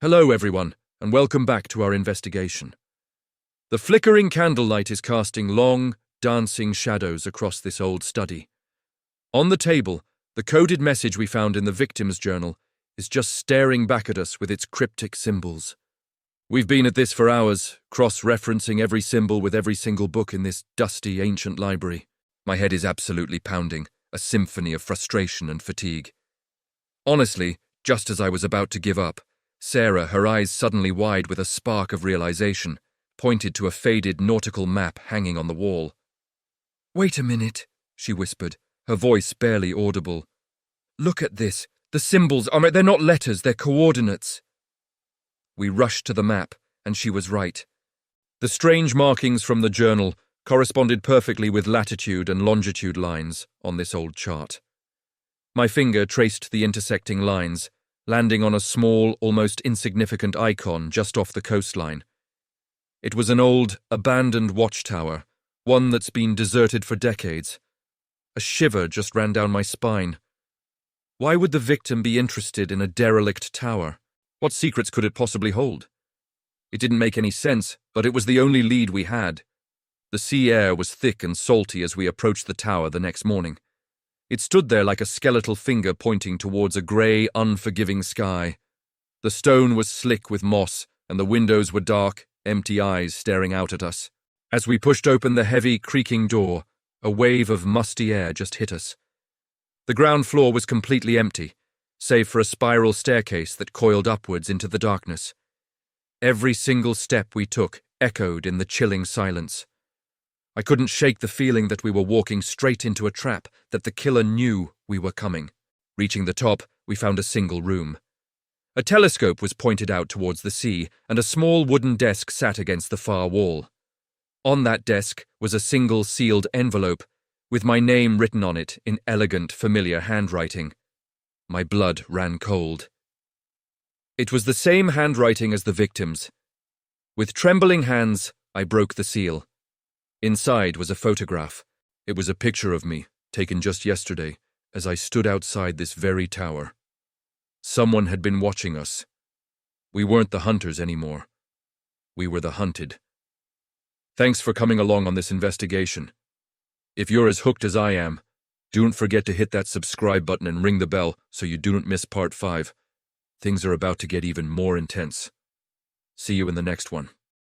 Hello, everyone, and welcome back to our investigation. The flickering candlelight is casting long, dancing shadows across this old study. On the table, the coded message we found in the victim's journal is just staring back at us with its cryptic symbols. We've been at this for hours, cross-referencing every symbol with every single book in this dusty, ancient library. My head is absolutely pounding, a symphony of frustration and fatigue. Honestly, just as I was about to give up, Sarah, her eyes suddenly wide with a spark of realization, pointed to a faded nautical map hanging on the wall. "Wait a minute," she whispered, her voice barely audible. "Look at this. The symbols they're not letters, they're coordinates." We rushed to the map, and she was right. The strange markings from the journal corresponded perfectly with latitude and longitude lines on this old chart. My finger traced the intersecting lines, landing on a small, almost insignificant icon just off the coastline. It was an old, abandoned watchtower, one that's been deserted for decades. A shiver just ran down my spine. Why would the victim be interested in a derelict tower? What secrets could it possibly hold? It didn't make any sense, but it was the only lead we had. The sea air was thick and salty as we approached the tower the next morning. It stood there like a skeletal finger pointing towards a grey, unforgiving sky. The stone was slick with moss, and the windows were dark, empty eyes staring out at us. As we pushed open the heavy, creaking door, a wave of musty air just hit us. The ground floor was completely empty, save for a spiral staircase that coiled upwards into the darkness. Every single step we took echoed in the chilling silence. I couldn't shake the feeling that we were walking straight into a trap, that the killer knew we were coming. Reaching the top, we found a single room. A telescope was pointed out towards the sea, and a small wooden desk sat against the far wall. On that desk was a single sealed envelope, with my name written on it in elegant, familiar handwriting. My blood ran cold. It was the same handwriting as the victim's. With trembling hands, I broke the seal. Inside was a photograph. It was a picture of me, taken just yesterday, as I stood outside this very tower. Someone had been watching us. We weren't the hunters anymore. We were the hunted. Thanks for coming along on this investigation. If you're as hooked as I am, don't forget to hit that subscribe button and ring the bell so you don't miss part 5. Things are about to get even more intense. See you in the next one.